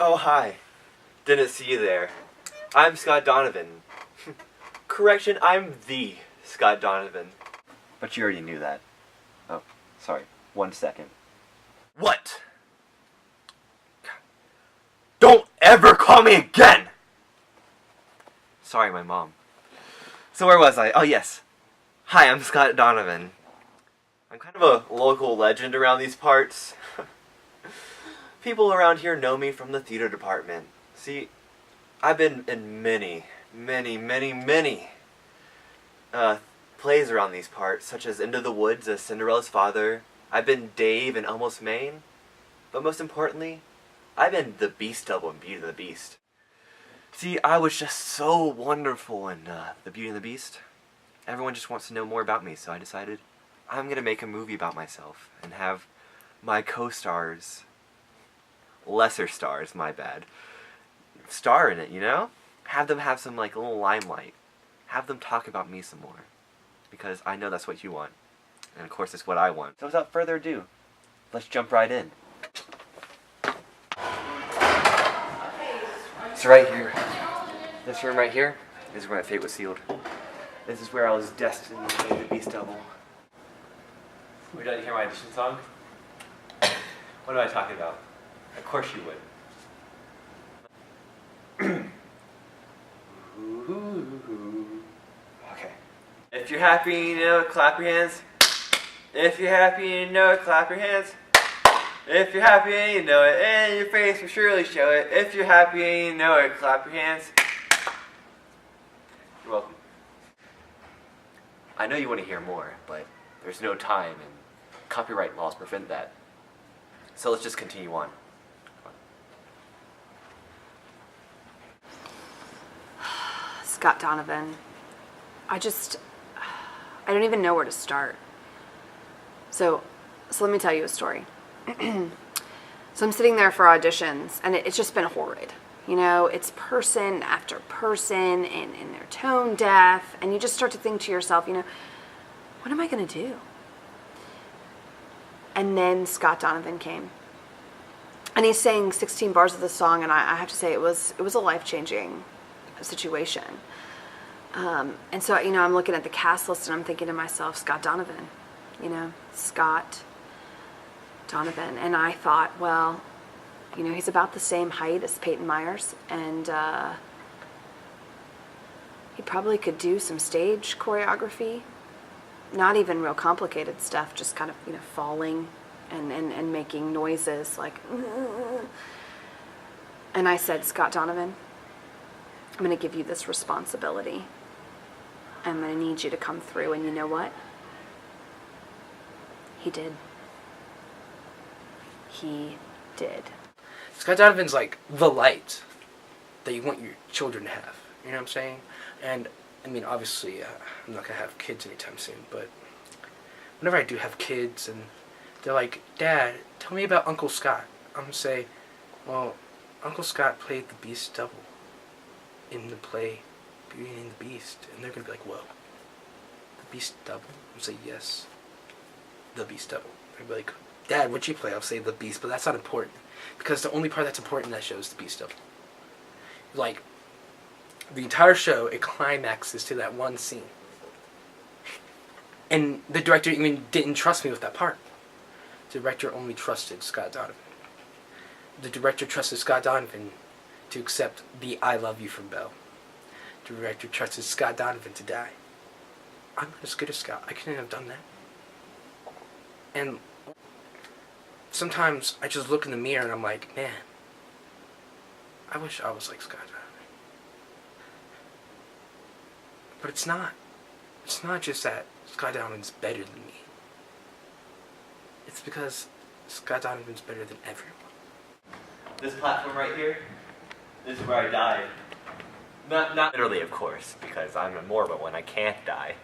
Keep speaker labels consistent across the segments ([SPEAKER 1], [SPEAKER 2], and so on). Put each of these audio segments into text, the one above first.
[SPEAKER 1] Oh, hi. Didn't see you there. I'm Scott Donovan. Correction, I'm the Scott Donovan. But you already knew that. Oh, sorry. 1 second. What? Don't ever call me again! Sorry, my mom. So where was I? Oh, yes. Hi, I'm Scott Donovan. I'm kind of a local legend around these parts. People around here know me from the theater department. See, I've been in many plays around these parts, such as Into the Woods as Cinderella's father. I've been Dave in Almost Maine. But most importantly, I've been the Beast Double in Beauty and the Beast. See, I was just so wonderful in The Beauty and the Beast. Everyone just wants to know more about me, so I decided I'm going to make a movie about myself and have my co-stars, lesser stars, my bad, star in it, you know? Have them have some, like, little limelight. Have them talk about me some more. Because I know that's what you want. And of course, it's what I want. So without further ado, let's jump right in. So right here, this room right here, is where my fate was sealed. This is where I was destined to play the Beast Double. Would you like to hear my audition song? What am I talking about? Of course you would. Okay. If you're happy, you know it, clap your hands. If you're happy, you know it, clap your hands. If you're happy and you know it, and your face will surely show it. If you're happy and you know it, clap your hands. You're welcome. I know you want to hear more, but there's no time, and copyright laws prevent that. So let's just continue on.
[SPEAKER 2] Scott Donovan. I don't even know where to start. So let me tell you a story. So I'm sitting there for auditions, and it's just been horrid. You know, it's person after person, and they're tone deaf, and you just start to think to yourself, you know, what am I going to do? And then Scott Donovan came. And he sang 16 bars of the song, and I have to say it was a life-changing situation. And so, you know, I'm looking at the cast list, and I'm thinking to myself, Scott Donovan, you know, Scott Donovan. And I thought, well, you know, he's about the same height as Peyton Myers, and he probably could do some stage choreography. Not even real complicated stuff, just kind of, you know, falling and making noises like, and I said, Scott Donovan, I'm going to give you this responsibility. I'm going to need you to come through, and you know what? He did. He did.
[SPEAKER 3] Scott Donovan's like the light that you want your children to have. You know what I'm saying? And I mean, obviously, I'm not gonna have kids anytime soon. But whenever I do have kids, and they're like, "Dad, tell me about Uncle Scott," I'm gonna say, "Well, Uncle Scott played the Beast Double in the play Beauty and the Beast," and they're gonna be like, "Whoa, the Beast Double?" I'm gonna say, "Yes, the Beast Double." They'll be like, "Dad, what'd you play?" I'll say the Beast, but that's not important. Because the only part that's important in that show is the Beast Double. Like, the entire show, it climaxes to that one scene. And the director even didn't trust me with that part. The director only trusted Scott Donovan. The director trusted Scott Donovan to accept the I love you from Belle. The director trusted Scott Donovan to die. I'm not as good as Scott. I couldn't have done that. And sometimes I just look in the mirror and I'm like, man, I wish I was like Scott Donovan. But it's not. It's not just that Scott Donovan's better than me. It's because Scott Donovan's better than everyone.
[SPEAKER 1] This platform right here, this is where I died. Not literally, of course, because I'm immortal and I can't die.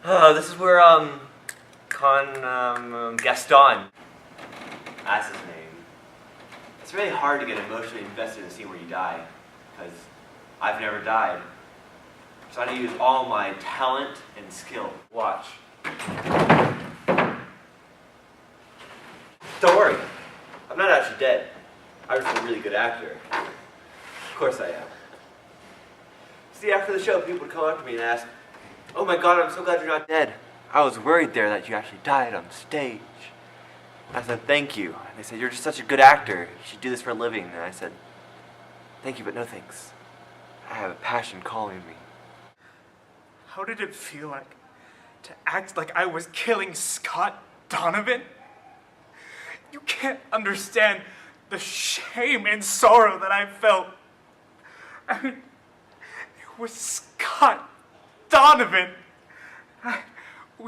[SPEAKER 1] This is where, Gaston, that's his name. It's really hard to get emotionally invested in a scene where you die, because I've never died. So I had to use all my talent and skill. Watch. Don't worry, I'm not actually dead. I just good actor. Of course I am. See, after the show, people would come up to me and ask, "Oh my God, I'm so glad you're not dead. I was worried there that you actually died on stage." I said, "Thank you." And they said, "You're just such a good actor. You should do this for a living." And I said, "Thank you, but no thanks. I have a passion calling me."
[SPEAKER 4] How did it feel like to act like I was killing Scott Donovan? You can't understand the shame and sorrow that I felt. I mean, it was Scott Donovan.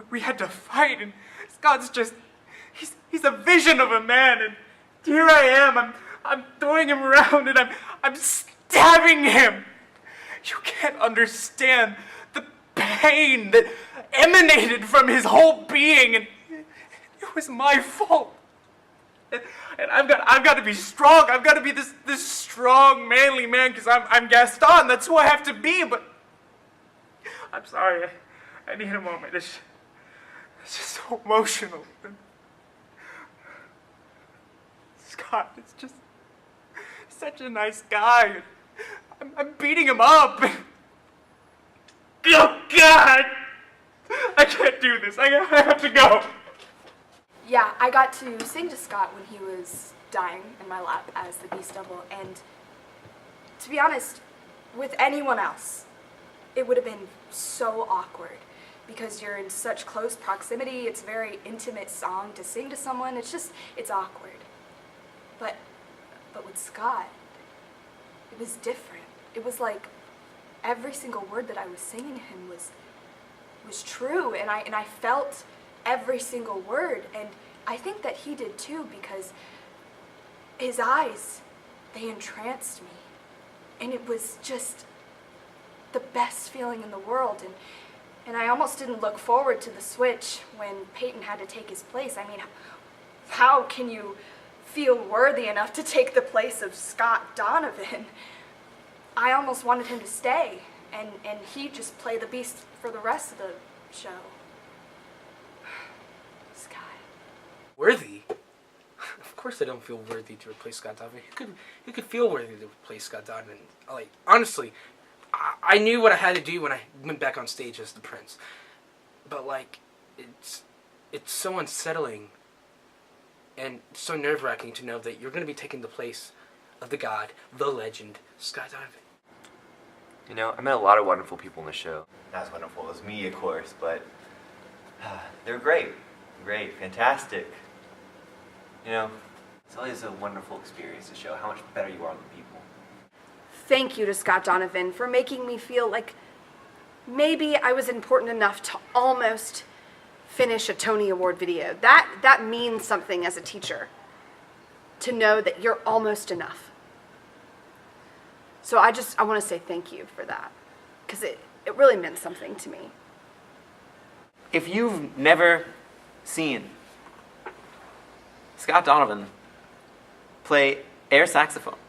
[SPEAKER 4] We had to fight, and Scott's just, he's a vision of a man, and here I am, I'm throwing him around, and I'm stabbing him. You can't understand the pain that emanated from his whole being, and it was my fault. And I've got to be strong. I've got to be this strong, manly man, because I'm Gaston. That's who I have to be. But I'm sorry. I need a moment. It's just so emotional. Scott is just such a nice guy. I'm beating him up. Oh God! I can't do this. I have to go.
[SPEAKER 2] Yeah, I got to sing to Scott when he was dying in my lap as the Beast Double, and to be honest, with anyone else, it would have been so awkward because you're in such close proximity. It's a very intimate song to sing to someone. It's awkward. But with Scott, it was different. It was like every single word that I was singing to him was true, and I felt every single word, and I think that he did too, because his eyes, they entranced me, and it was just the best feeling in the world, and I almost didn't look forward to the switch when Peyton had to take his place. I mean, how can you feel worthy enough to take the place of Scott Donovan? I almost wanted him to stay, and he just play the Beast for the rest of the show.
[SPEAKER 3] Worthy? Of course I don't feel worthy to replace Scott Donovan. Who could feel worthy to replace Scott Donovan? Like, honestly, I knew what I had to do when I went back on stage as the Prince. But, like, it's so unsettling and so nerve-wracking to know that you're going to be taking the place of the god, the legend, Scott Donovan.
[SPEAKER 1] You know, I met a lot of wonderful people in the show. Not as wonderful as me, of course, but they were great. Great, fantastic. You know, it's always a wonderful experience to show how much better you are than people.
[SPEAKER 2] Thank you to Scott Donovan for making me feel like maybe I was important enough to almost finish a Tony Award video. That means something as a teacher, to know that you're almost enough. So I want to say thank you for that, because it really meant something to me.
[SPEAKER 1] If you've never seen Scott Donovan play air saxophone,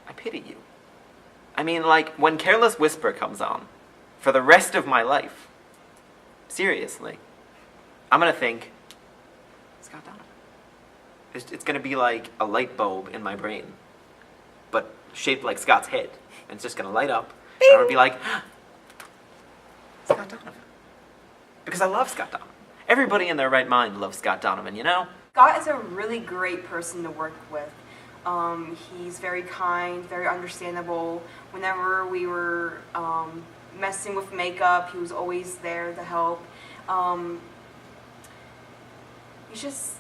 [SPEAKER 1] I pity you. I mean, like, when Careless Whisper comes on, for the rest of my life, seriously, I'm gonna think, Scott Donovan. It's gonna be like a light bulb in my brain, but shaped like Scott's head, and it's just gonna light up, and I'm gonna be like, Scott Donovan. Because I love Scott Donovan. Everybody in their right mind loves Scott Donovan, you know?
[SPEAKER 5] Scott is a really great person to work with. He's very kind, very understandable. Whenever we were messing with makeup, he was always there to help. He's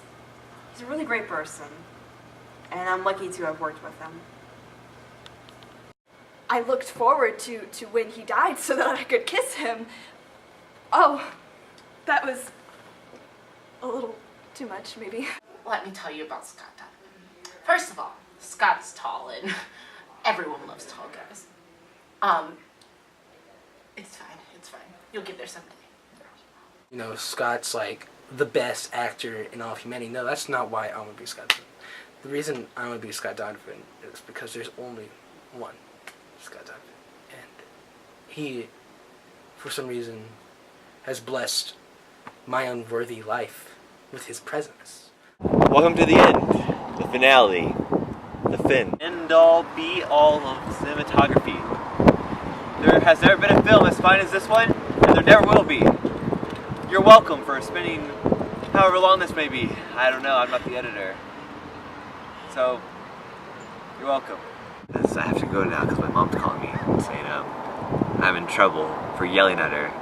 [SPEAKER 5] a really great person. And I'm lucky to have worked with him.
[SPEAKER 2] I looked forward to when he died so that I could kiss him. Oh, that was a little too much, maybe.
[SPEAKER 6] Let me tell you about Scott Donovan. First of all, Scott's tall, and everyone loves tall guys. It's fine. You'll get there someday.
[SPEAKER 3] You know, Scott's like the best actor in all of humanity. No, that's not why I want to be Scott Donovan. The reason I want to be Scott Donovan is because there's only one Scott Donovan. And he, for some reason, has blessed my unworthy life with his presence.
[SPEAKER 1] Welcome to the end. The finale. The fin. End all, be all of cinematography. There has never been a film as fine as this one, and there never will be. You're welcome for spending however long this may be. I don't know, I'm not the editor. So, you're welcome. I have to go now because my mom's calling me saying I'm in trouble for yelling at her.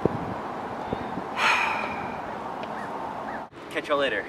[SPEAKER 1] Catch y'all later.